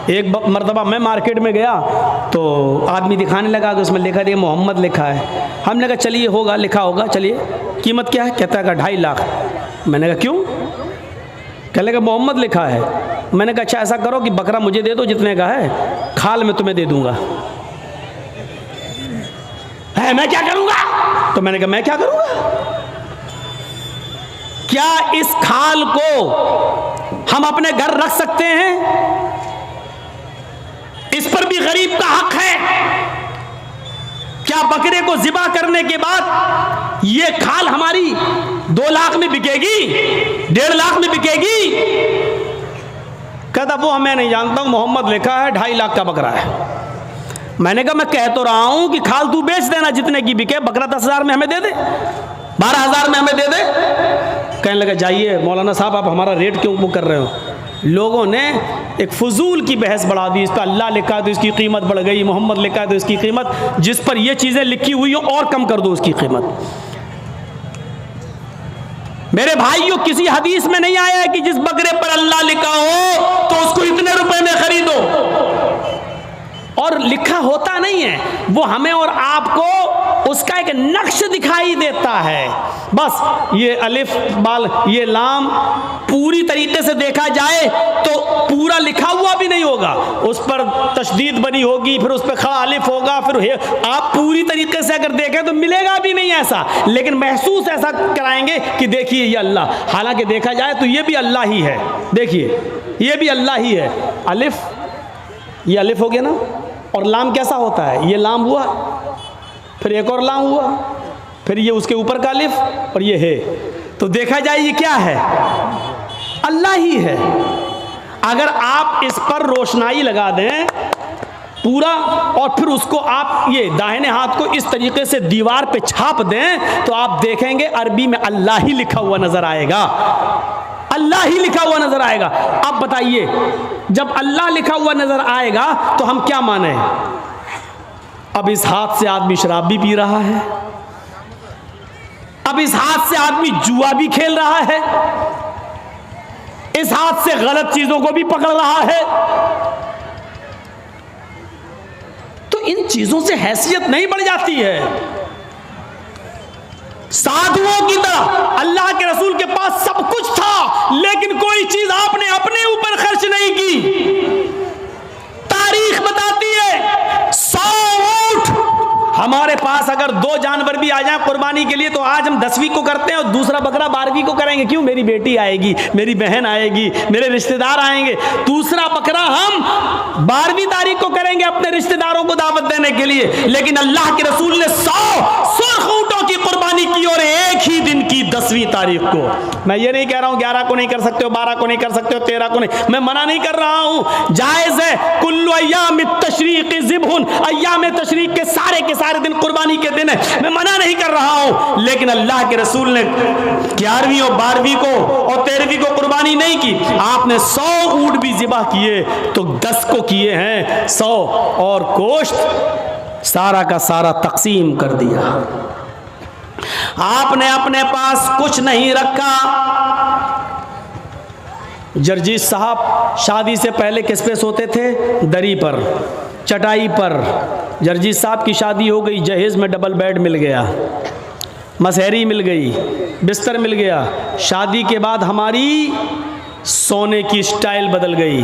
ایک مرتبہ میں مارکیٹ میں گیا تو آدمی دکھانے لگا کہ اس میں لکھا دیا محمد لکھا ہے. ہم نے کہا چلیے ہوگا, لکھا ہوگا, چلیے قیمت کیا ہے؟ کہتا ہے کہ 2.5 لاکھ. میں نے کہا کیوں؟ کہنے لگا محمد لکھا ہے. میں نے کہا اچھا ایسا کرو کہ بکرا مجھے دے دو جتنے کا ہے, کھال میں تمہیں دے دوں گا. میں کیا کروں گا؟ تو میں نے کہا میں کیا کروں گا؟ کیا اس کھال کو ہم اپنے گھر رکھ سکتے ہیں؟ اس پر بھی غریب کا حق ہے. کیا بکرے کو ذبح کرنے کے بعد یہ کھال ہماری 2 لاکھ میں بکے گی, 1.5 لاکھ میں بکے گی؟ کہتا وہ میں نہیں جانتا ہوں, محمد لکھا ہے 2.5 لاکھ کا بکرا ہے. میں نے کہا میں کہہ تو رہا ہوں کہ کھال تو بیچ دینا جتنے کی بکے, بکرا 10,000 میں ہمیں دے دے, 12,000 میں ہمیں دے دے. کہنے لگا جائیے مولانا صاحب آپ ہمارا ریٹ کیوں کر رہے ہو؟ لوگوں نے ایک فضول کی بحث بڑھا دی. اس پہ اللہ لکھا ہے تو اس کی قیمت بڑھ گئی, محمد لکھا ہے تو اس کی قیمت, جس پر یہ چیزیں لکھی ہوئی ہوں اور کم کر دو اس کی قیمت. میرے بھائیوں کسی حدیث میں نہیں آیا ہے کہ جس بکرے پر اللہ لکھا ہو تو اس کو اتنے روپے میں خریدو. اور لکھا ہوتا نہیں ہے, وہ ہمیں اور آپ کو اس کا ایک نقش دکھائی دیتا ہے. بس یہ الف بال یہ لام پوری طریقے سے دیکھا جائے تو پورا لکھا ہوا بھی نہیں ہوگا, اس پر تشدید بنی ہوگی, پھر اس پہ کھڑا الف ہوگا, پھر آپ پوری طریقے سے اگر دیکھیں تو ملے گا بھی نہیں ایسا, لیکن محسوس ایسا کرائیں گے کہ دیکھیے یہ اللہ, حالانکہ دیکھا جائے تو یہ بھی اللہ ہی ہے. دیکھیے یہ بھی اللہ ہی ہے. الف, یہ الف ہو گیا نا, اور لام کیسا ہوتا ہے؟ یہ لام ہوا, پھر ایک اور لام ہوا, پھر یہ اس کے اوپر کا الف, اور یہ ہے. تو دیکھا جائے یہ کیا ہے؟ اللہ ہی ہے. اگر آپ اس پر روشنائی لگا دیں پورا, اور پھر اس کو آپ یہ داہنے ہاتھ کو اس طریقے سے دیوار پہ چھاپ دیں تو آپ دیکھیں گے عربی میں اللہ ہی لکھا ہوا نظر آئے گا, اللہ ہی لکھا ہوا نظر آئے گا. اب بتائیے جب اللہ لکھا ہوا نظر آئے گا تو ہم کیا مانیں؟ اب اس ہاتھ سے آدمی شراب بھی پی رہا ہے, اب اس ہاتھ سے آدمی جوا بھی کھیل رہا ہے, اس ہاتھ سے غلط چیزوں کو بھی پکڑ رہا ہے. تو ان چیزوں سے حیثیت نہیں بڑھ جاتی ہے؟ سادھوؤں کی طرح اللہ کے رسول کے پاس سب کچھ تھا, لیکن کوئی چیز آپ نے اپنے اوپر خرچ نہیں کی. تاریخ بتاتی ہے 100 اونٹ ہمارے پاس اگر 2 جانور بھی آ جائیں قربانی کے لیے تو آج ہم 10ویں کو کرتے ہیں اور دوسرا بکرا 12ویں کو کریں گے. کیوں؟ میری بیٹی آئے گی, میری بہن آئے گی, میرے رشتہ دار آئیں گے. دوسرا بکرا ہم 12ویں تاریخ کو کریں گے اپنے رشتہ داروں کو دعوت دینے کے لیے. لیکن اللہ کے رسول نے 100 سرخ اونٹوں کی قربانی کی, اور ایک ہی دن کی 10ویں تاریخ کو. میں یہ نہیں کہہ رہا ہوں 11 کو نہیں کر سکتے ہو, 12 کو نہیں کر سکتے ہو, 13 کو نہیں, میں منع نہیں کر رہا ہوں, جائز ہے. کل ایام التشریق ذبح, ایام تشریق کے سارے دن قربانی کے دن ہے, میں منع نہیں کر رہا ہوں. لیکن اللہ کے رسول نے 11ویں اور 12ویں کو اور 13ویں کو قربانی نہیں کی. آپ نے 100 اونٹ بھی ذبح کیے تو 10 کو کیے ہیں 100, اور گوشت سارا کا سارا تقسیم کر دیا. آپ نے اپنے پاس کچھ نہیں رکھا. جرجیت صاحب شادی سے پہلے کس پہ سوتے تھے؟ دری پر, چٹائی پر. جرجیت صاحب کی شادی ہو گئی, جہیز میں ڈبل بیڈ مل گیا, مسہری مل گئی, بستر مل گیا. شادی کے بعد ہماری سونے کی سٹائل بدل گئی,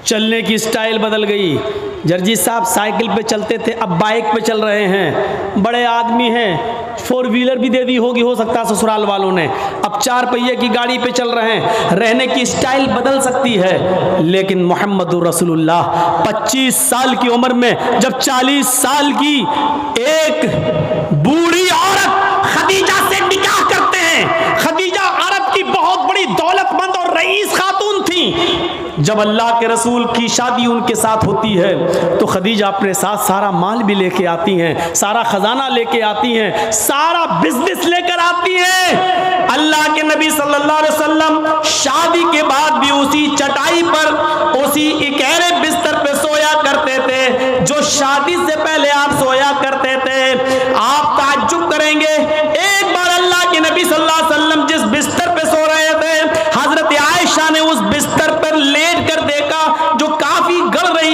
چلنے کی سٹائل بدل گئی. جرجیت صاحب سائیکل پہ چلتے تھے, اب بائک پہ چل رہے ہیں. بڑے آدمی ہیں, 4 ویلر بھی دے دی ہوگی ہو سکتا ہے سسرال والوں نے, اب 4 پہیے کی گاڑی پہ چل رہے ہیں. رہنے کی سٹائل بدل سکتی ہے, لیکن محمد رسول اللہ 25 سال کی عمر میں جب 40 سال کی ایک بوڑھی عورت خدیجہ سے نکاح کرتے ہیں. خدیجہ عرب کی بہت بڑی دولت مند اور رئیس خاتون تھی. جب اللہ کے رسول کی شادی ان کے ساتھ ہوتی ہے تو خدیجہ اپنے ساتھ سارا مال بھی لے کے آتی ہیں, سارا خزانہ لے کے آتی ہیں, سارا بزنس لے کر آتی ہیں. اللہ کے نبی صلی اللہ علیہ وسلم شادی کے بعد بھی اسی چٹائی پر, اسی اکیرے بستر پہ سویا کرتے تھے جو شادی سے پہلے آپ سویا کرتے تھے. آپ تعجب کریں گے, ایک بار اللہ کے نبی صلی اللہ علیہ وسلم جس بستر پہ سو رہے تھے, حضرت عائشہ نے اس بستر پر لیٹ کر دیکھا جو کافی گڑ رہی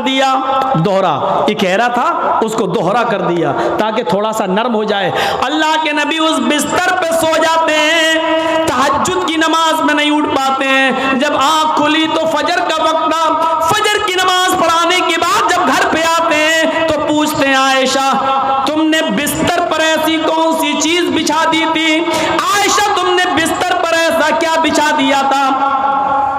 دیا, دوہرا, اکھیرا تھا اس کو دوہرا کر دیا تاکہ تھوڑا سا نرم ہو جائے. اللہ کے نبی اس بستر پہ سو جاتے ہیں, تہجد کی نماز میں نہیں اٹھ پاتے ہیں. جب آنکھ کھلی تو فجر کا وقت تھا, فجر کی نماز پڑھانے کے بعد جب گھر پہ آتے ہیں تو پوچھتے ہیں عائشہ تم نے بستر پر ایسی کون سی چیز بچھا دی تھی؟ عائشہ تم نے بستر پر ایسا کیا بچھا دیا تھا؟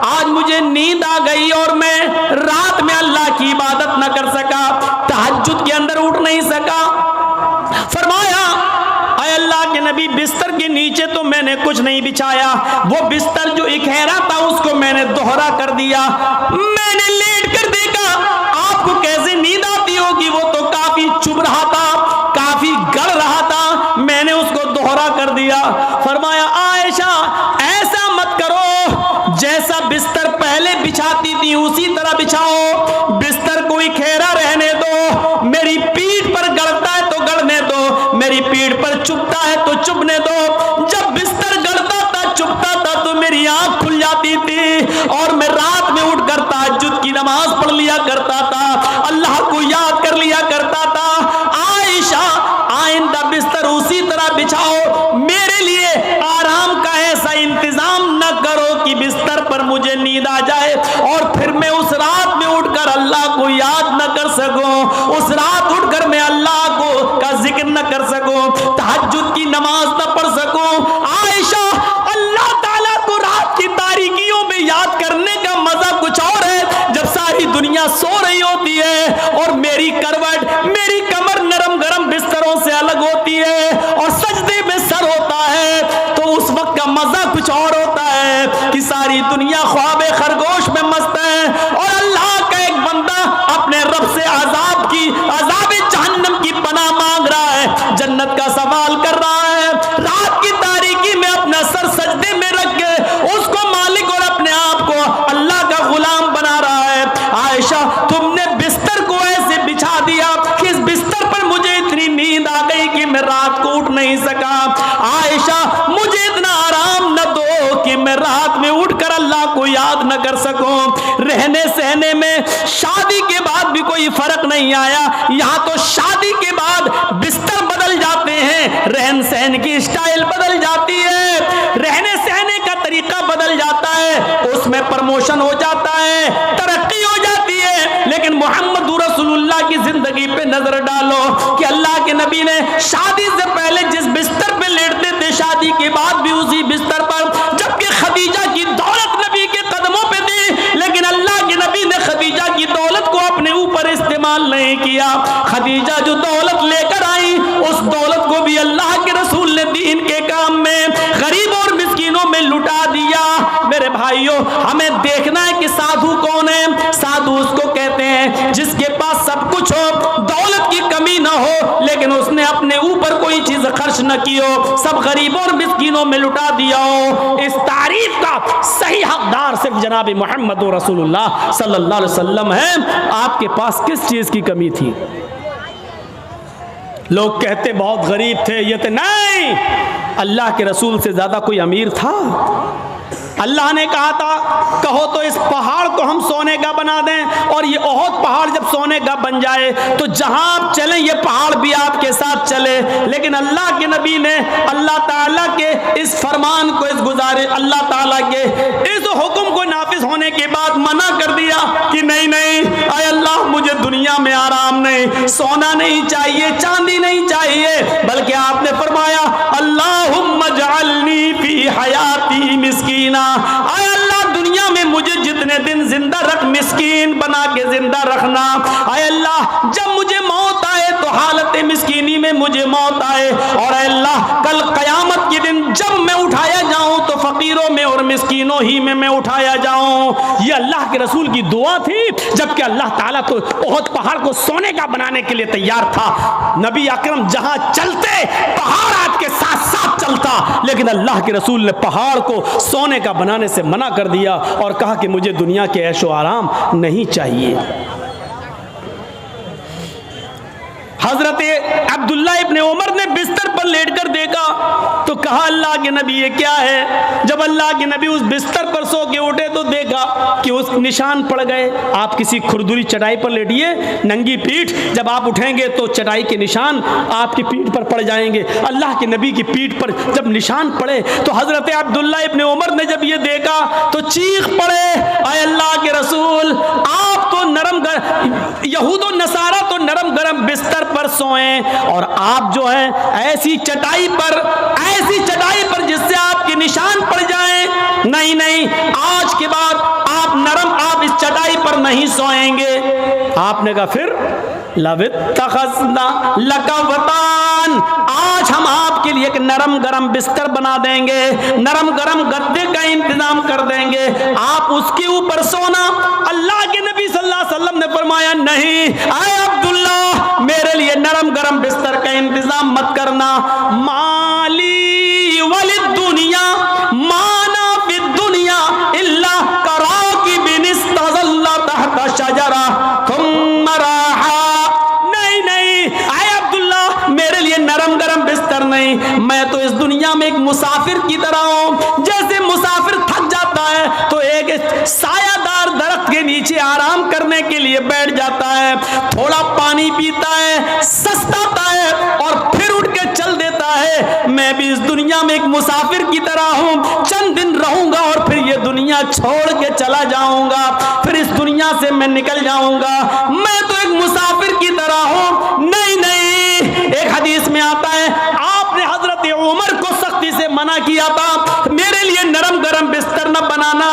آج مجھے نیند آ گئی اور میں رات میں اللہ کی عبادت نہ کر سکا, تہجد کے اندر اٹھ نہیں سکا. فرمایا اے اللہ کے نبی بستر کے نیچے تو میں نے کچھ نہیں بچھایا, وہ بستر جو اکھیرا تھا اس کو میں نے دوہرا کر دیا. میں نے لیٹ کر دیکھا آپ کو کیسے نیند آتی ہوگی, وہ تو کافی چبھ رہا تھا, کافی گڑ رہا تھا, میں نے اس کو دوہرا کر دیا. فرمایا عائشہ ایسا مت کرو, جیسا بستر پہلے بچھاتی تھی اسی طرح بچھاؤ, بستر کو اکھیرا رہنے دو, میری پیٹھ پر گڑتا ہے تو گڑنے دو, میری پیٹھ پر چبھتا ہے تو چبھنے دو. جب بستر گڑتا تھا چبھتا تھا تو میری آنکھ کھل جاتی تھی اور میں رات میں اٹھ کر تہجد کی نماز پڑھ لیا کرتا تھا, اللہ کو یاد کر لیا کرتا تھا. عائشہ آئندہ بستر اسی طرح بچھاؤ, میرے لیے آرام کا ایسا انتظام نہ کرو کہ بستر پر مجھے نیند آ جائے اور پھر میں اس رات میں اٹھ کر اللہ کو یاد نہ کر سکوں, اس رات اٹھ کر میں اللہ کو کا ذکر نہ کر سکوں, تہجد کی نماز نہ پڑھ سکوں. عائشہ اللہ تعالیٰ کو رات کی تاریکیوں میں یاد کرنے کا مزہ کچھ اور ہے جب ساری دنیا سو رہی ہوتی ہے اور میری کروٹ, میری کمر نرم گرم بستروں سے الگ ہوتی ہے اور سجدے میں سر ہوتا ہے, تو اس وقت کا مزہ کچھ اور ہوتا ہے کہ ساری دنیا خواب خرگوش میں مست ہے اور اللہ کا ایک بندہ اپنے رب سے عذاب جہنم کی پناہ مانگ رہا ہے, جنت کا سوال کر رہا ہے, رات کی تاریکی میں اپنا سر سجدے میں رکھ کے اس کو مالک اور اپنے آپ کو اللہ کا غلام بنا رہا ہے. عائشہ تم نے بستر کو ایسے بچھا دیا کہ اس بستر پر مجھے اتنی نیند آ گئی کہ میں رات کو اٹھ نہیں سکا. عائشہ مجھے اتنا آرام نہ دو کہ میں رات میں اٹھ کر اللہ کو یاد نہ کر سکوں. رہنے سہنے میں شادی کے بعد بھی کوئی فرق نہیں آیا, یہاں تو شادی کے بعد بستر بدل جاتے ہیں, رہن سہن کی اسٹائل بدل جاتی ہے, رہنے سہنے کا طریقہ بدل جاتا ہے, اس میں پروموشن ہو جاتا ہے, ترقی ہو جاتی ہے. لیکن محمد رسول اللہ کی زندگی پہ نظر ڈالو کہ اللہ کے نبی نے شادی سے پہلے جس بستر پہ لیٹتے تھے شادی کے بعد بھی اسی بستر پر, جبکہ خدیجہ کی دولت نبی کے قدموں پہ تھی, لیکن اللہ کے نبی نے خدیجہ کی دولت کو اپنے اوپر استعمال نہیں کیا. خدیجہ جو دولت لے کر آئی اس دولت کو بھی اللہ کے رسول نے دین کے کام میں غریب اور مسکینوں میں لٹا دیا. میرے بھائیوں ہمیں دیکھنا ہے کہ سادھو کون ہے. سادھو اس کو کہتے ہیں جس کے پاس سب کچھ ہو, دولت کی کمی نہ ہو, لیکن اس نے اپنے اوپر کوئی چیز خرچ نہ کی ہو, سب غریبوں اور مسکینوں میں لٹا دیا ہو. اس تعریف کا صحیح حقدار صرف جناب محمد رسول اللہ صلی اللہ علیہ وسلم ہے. آپ کے پاس کس چیز کی کمی تھی؟ لوگ کہتے بہت غریب تھے, یہ تھے, نہیں, اللہ کے رسول سے زیادہ کوئی امیر تھا؟ اللہ نے کہا تھا کہو تو اس پہاڑ کو ہم سونے کا بنا دیں, اور یہ احد پہاڑ جب سونے کا بن جائے تو جہاں آپ چلیں یہ پہاڑ بھی آپ کے ساتھ چلے. لیکن اللہ کے نبی نے اللہ تعالیٰ کے اس فرمان کو, اس گزارش, اللہ تعالیٰ کے اس حکم کو نافذ ہونے کے بعد منع کر دیا کہ نہیں, اے اللہ مجھے دنیا میں آرام نہیں, سونا نہیں چاہیے, چاندی نہیں چاہیے, بلکہ آپ نے فرمایا اللہم اجعلنی فی حیاتی مسکینہ, اے اللہ دنیا میں مجھے جتنے دن زندہ رکھ مسکین بنا کے زندہ رکھنا. اے اللہ جب مجھے موت آئے تو حالت مسکینی میں مجھے موت آئے, اور اے اللہ کل قیامت کے دن جب میں اٹھایا جاؤں تو فقیروں میں اور مسکینوں ہی میں اٹھایا جاؤں. یہ اللہ کے رسول کی دعا تھی, جبکہ اللہ تعالیٰ تو احد پہاڑ کو سونے کا بنانے کے لیے تیار تھا. نبی اکرم جہاں چلتے پہاڑ آپ کے ساتھ ساتھ چلتا, لیکن اللہ کے رسول نے پہاڑ کو سونے کا بنانے سے منع کر دیا اور کہا کہ مجھے دنیا کے عیش و آرام نہیں چاہیے. حضرت عبداللہ ابن عمر نے بستر پر لیٹ کر دیکھا تو کہا کہا اللہ کے نبی یہ کیا ہے؟ جب اللہ کے نبی اس بستر پر سو کے اٹھے تو دیکھا کہ اس نشان پڑ گئے. آپ کسی کھردری چٹائی پر لیٹیے, ننگی پیٹھ, جب آپ اٹھیں گے تو چٹائی کے نشان آپ کی پیٹھ پر پڑ جائیں گے. اللہ کے نبی کی پیٹھ پر جب نشان پڑے تو حضرت عبداللہ ابن عمر نے جب یہ دیکھا تو چیخ پڑے, اے اللہ کے رسول, آپ تو یہود و نصارہ تو نرم گرم بستر پر سوئیں اور آپ جو ہیں ایسی چٹائی پر جس سے آپ کے نشان پڑ جائیں. نہیں, آج کے بعد آپ اس چٹائی پر نہیں سوئیں گے. آپ نے کہا پھر لَوِ اتَّخَذْنَا لَكَ وَطَانًا, آج ہم آپ کے لیے ایک نرم گرم بستر بنا دیں گے, نرم گرم گدے کا انتظام کر دیں گے, آپ اس کے اوپر سونا. اللہ کے نبی صلی اللہ علیہ وسلم نے فرمایا نہیں, اے عبداللہ میرے لیے نرم گرم بستر کا انتظام مت کرنا. مالی وللدنیا مانا فی الدنیا الا کراکب استظل تحت شجرہ ثم راحا. نہیں, اے عبداللہ میرے لیے نرم گرم بستر نہیں, میں تو اس دنیا میں ایک مسافر کی طرح ہوں. جیسے مسافر تھک جاتا ہے تو ایک سایہ دار درخت کے نیچے آرام کرنے کے لیے بیٹھ جاتا ہے, تھوڑا پانی پیتا ہے, سستاتا ہے اور پھر اٹھ کے چل دیتا ہے. میں بھی اس دنیا میں ایک مسافر کی طرح ہوں, چند دن رہوں گا اور پھر یہ دنیا چھوڑ کے چلا جاؤں گا, پھر اس دنیا سے میں نکل جاؤں گا. میں تو ایک مسافر کی طرح ہوں. نہیں, ایک حدیث میں آتا ہے آپ نے حضرت عمر کو سختی سے منع کیا تھا, میرے لیے نرم گرم بستر نہ بنانا.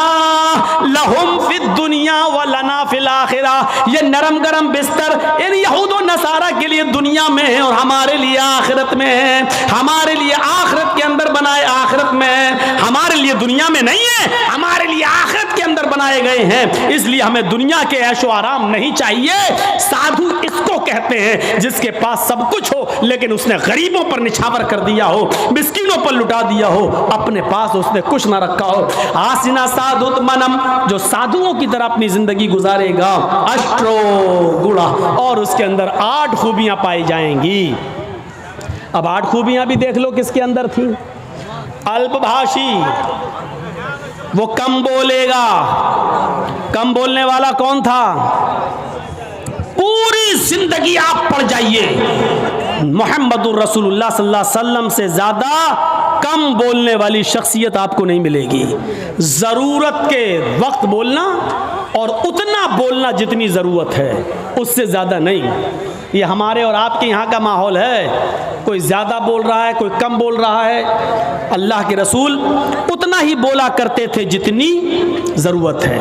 لہم فی الدنیا ولنا فی الاخرہ, یہ نرم گرم بستر ان یہود و نصارہ کے لیے دنیا میں ہے اور ہمارے لیے آخرت میں ہے. ہمارے لیے آخرت کے اندر بنائے, آخرت میں ہے, ہمارے لیے دنیا میں نہیں ہے, ہمارے لیے آخرت کے اندر بنائے گئے ہیں. اس لیے ہمیں دنیا کے عیش و آرام نہیں چاہیے. سادھو اس کو کہتے ہیں جس کے پاس سب کچھ ہو لیکن اس نے غریبوں پر نچھاور کر دیا ہو, مسکینوں پر لٹا دیا ہو, اپنے پاس اس نے کچھ نہ رکھا ہو. آسنا سادھوت منم, جو سادھوؤں کی طرح اپنی زندگی گزارے گا, اشٹرو گڑا, اور اس کے اندر 8 خوبیاں پائی جائیں گی. اب 8 خوبیاں بھی دیکھ لو کس کے اندر تھیں. الپ بھاشی, وہ کم بولے گا. کم بولنے والا کون تھا؟ پوری زندگی آپ پڑھ جائیے, محمد الرسول اللہ صلی اللہ علیہ وسلم سے زیادہ کم بولنے والی شخصیت آپ کو نہیں ملے گی. ضرورت کے وقت بولنا اور اتنا بولنا جتنی ضرورت ہے, اس سے زیادہ نہیں. یہ ہمارے اور آپ کے یہاں کا ماحول ہے, کوئی زیادہ بول رہا ہے, کوئی کم بول رہا ہے. اللہ کے رسول اتنا ہی بولا کرتے تھے جتنی ضرورت ہے.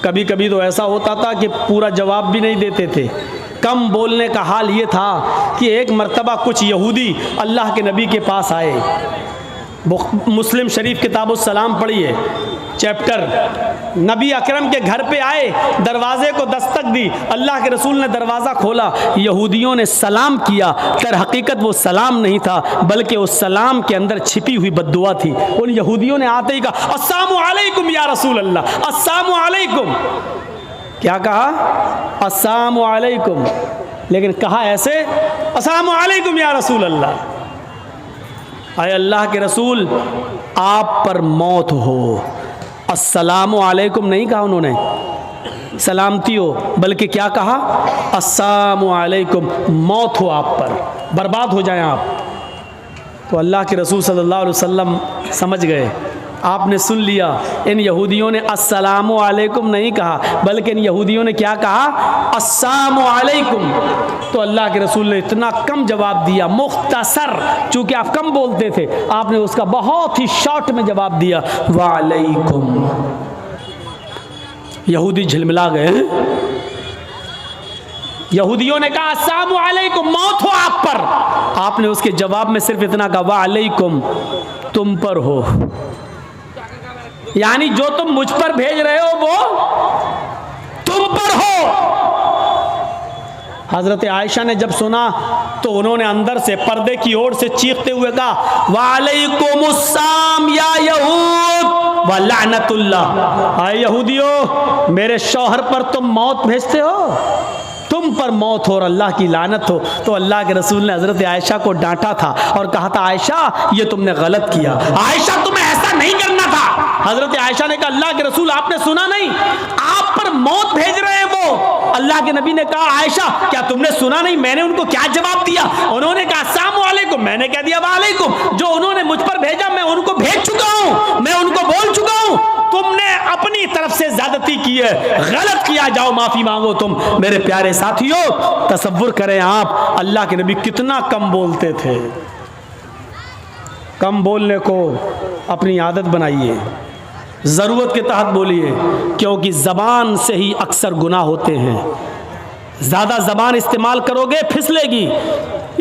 کبھی کبھی تو ایسا ہوتا تھا کہ پورا جواب بھی نہیں دیتے تھے. کم بولنے کا حال یہ تھا کہ ایک مرتبہ کچھ یہودی اللہ کے نبی کے پاس آئے. مسلم شریف کتاب السلام پڑھیے چیپٹر. نبی اکرم کے گھر پہ آئے, دروازے کو دستک دی, اللہ کے رسول نے دروازہ کھولا, یہودیوں نے سلام کیا. در حقیقت وہ سلام نہیں تھا بلکہ اس سلام کے اندر چھپی ہوئی بد دعا تھی. ان یہودیوں نے آتے ہی کہا السلام علیکم یا رسول اللہ, السلام علیکم. کیا کہا؟ السلام علیکم, لیکن کہا ایسے السلام علیکم یا رسول اللہ. اے اللہ کے رسول آپ پر موت ہو. السلام علیکم نہیں کہا انہوں نے, سلامتی ہو, بلکہ کیا کہا؟ السلام علیکم, موت ہو آپ پر, برباد ہو جائیں آپ. تو اللہ کے رسول صلی اللہ علیہ وسلم سمجھ گئے, آپ نے سن لیا. ان یہودیوں نے السلام علیکم نہیں کہا بلکہ ان یہودیوں نے کیا کہا؟ السلام علیکم. تو اللہ کے رسول نے اتنا کم جواب دیا, مختصر, چونکہ آپ کم بولتے تھے, آپ نے اس کا بہت ہی شارٹ میں جواب دیا, وعلیکم. یہودی جھلملا گئے. یہودیوں نے کہا السلام علیکم, موت ہو آپ پر. آپ نے اس کے جواب میں صرف اتنا کہا وعلیکم, تم پر ہو. یعنی جو تم مجھ پر بھیج رہے ہو وہ تم پر ہو. حضرت عائشہ نے جب سنا تو انہوں نے اندر سے پردے کی اوٹ سے چیختے ہوئے کہا وعلیکم السلام یا یہود ولعنت اللہ. اے یہودیو, میرے شوہر پر تم موت بھیجتے ہو, تم تم پر موت ہو اور اللہ کی لعنت ہو. تو اللہ کے رسول نے حضرت عائشہ کو ڈانٹا تھا اور کہا تھا عائشہ یہ تم نے غلط کیا, عائشہ تمہیں ایسا نہیں کرنا تھا. حضرت عائشہ نے کہا اللہ کے رسول آپ نے سنا نہیں, آپ پر موت بھیج رہے ہیں وہ. اللہ کے نبی نے کہا عائشہ کیا تم نے سنا نہیں, میں نے ان کو کیا جواب دیا؟ انہوں نے کہا السلام علیکم, میں نے کہہ دیا وعلیکم. جو انہوں نے مجھ پر بھیجا میں ان کو بھیج چکا ہوں, میں ان کو بول چکا ہوں. تم نے اپنی طرف سے زیادتی کی ہے, غلط کیا, جاؤ معافی مانگو تم. میرے پیارے ساتھیوں تصور کریں آپ اللہ کے نبی کتنا کم بولتے تھے. کم بولنے کو اپنی عادت بنائیے, ضرورت کے تحت بولیے, کیونکہ زبان سے ہی اکثر گناہ ہوتے ہیں. زیادہ زبان استعمال کرو گے پھسلے گی.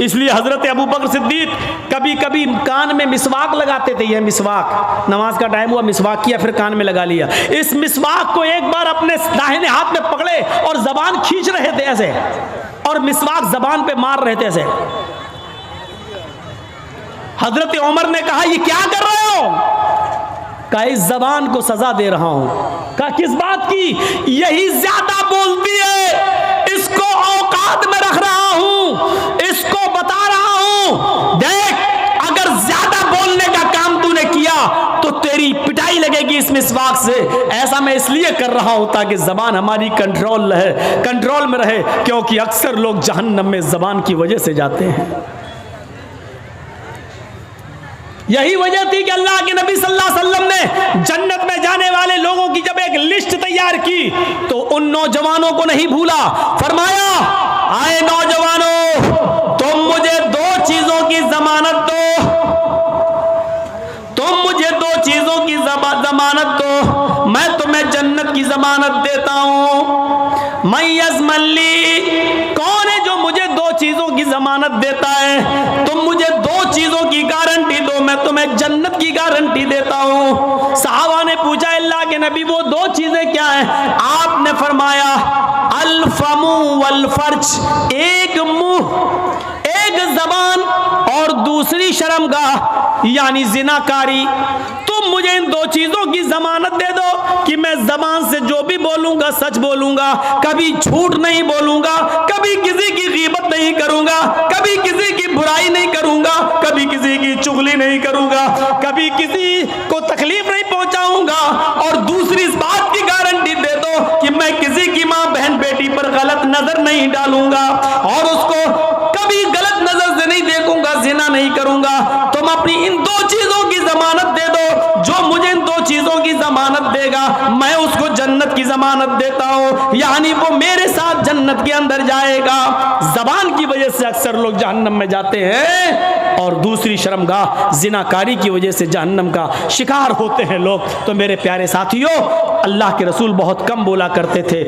اس لیے حضرت ابو بکر صدیق کبھی کبھی کان میں مسواک لگاتے تھے. یہ مسواک, نماز کا ٹائم ہوا مسواک کیا پھر کان میں لگا لیا. اس مسواک کو ایک بار اپنے داہنے ہاتھ میں پکڑے اور زبان کھینچ رہے تھے ایسے, اور مسواک زبان پہ مار رہے تھے ایسے. حضرت عمر نے کہا یہ کیا کر رہے ہو؟ کہا اس زبان کو سزا دے رہا ہوں. کہا کس بات کی؟ یہی زیادہ بولتی ہے, اس کو اوقات میں رکھ رہا ہوں, اس کو بتا رہا ہوں دیکھ اگر زیادہ بولنے کا کام تو نے کیا تو تیری پٹائی لگے گی اس مسواک سے. ایسا میں اس لیے کر رہا ہوں تاکہ زبان ہماری کنٹرول میں رہے, کیونکہ اکثر لوگ جہنم میں زبان کی وجہ سے جاتے ہیں. یہی وجہ تھی کہ اللہ کے نبی صلی اللہ علیہ وسلم نے جنت میں جانے والے لوگوں کی جب ایک لسٹ تیار کی تو ان نوجوانوں کو نہیں بھولا. فرمایا آئے نوجوانوں, تم مجھے دو چیزوں کی ضمانت دو, تم مجھے دو چیزوں کی ضمانت دو, میں تمہیں جنت کی ضمانت دیتا ہوں. من یضمن لی, کون ہے جو مجھے دو چیزوں کی ضمانت دیتا ہے؟ تم مجھے دو چیزوں کی گارنٹی دو, میں تمہیں جنت کی گارنٹی دیتا ہوں. صحابہ نے پوچھا اللہ کے نبی وہ دو چیزیں کیا ہیں؟ آپ نے فرمایا الفم والفرج, ایک منہ, ایک زبان, اور دوسری شرمگاہ یعنی زناکاری. تم مجھے ان دو چیزوں کی ضمانت دے دو کہ میں زبان سے جو بھی بولوں گا سچ بولوں گا, کبھی جھوٹ نہیں بولوں گا, کبھی کسی کی غیبت نہیں کروں گا, کبھی کسی کی برائی نہیں کروں گا, کبھی کسی کی چغلی نہیں کروں گا, کبھی کسی کو تکلیف نہیں پہنچاؤں گا, اور دوسری اس بات کی گارنٹی دے دو کہ میں کسی کی ماں بہن بیٹی پر غلط نظر نہیں ڈالوں گا, اور اس کو کبھی غلط نظر سے نہیں دیکھوں گا, زنا نہیں کروں گا. تم اپنی ان دو چیزوں کی ضمانت دے دو, جو مجھے ان دو چیزوں کی ضمانت دے گا میں اس کو جنت کی ضمانت دیتا ہوں, یعنی وہ میرے ساتھ جنت کے اندر جائے گا. زبان کی وجہ سے اکثر لوگ جہنم میں جاتے ہیں, اور دوسری شرمگاہ زناکاری کی وجہ سے جہنم کا شکار ہوتے ہیں لوگ. تو میرے پیارے ساتھیوں اللہ کے رسول بہت کم بولا کرتے تھے.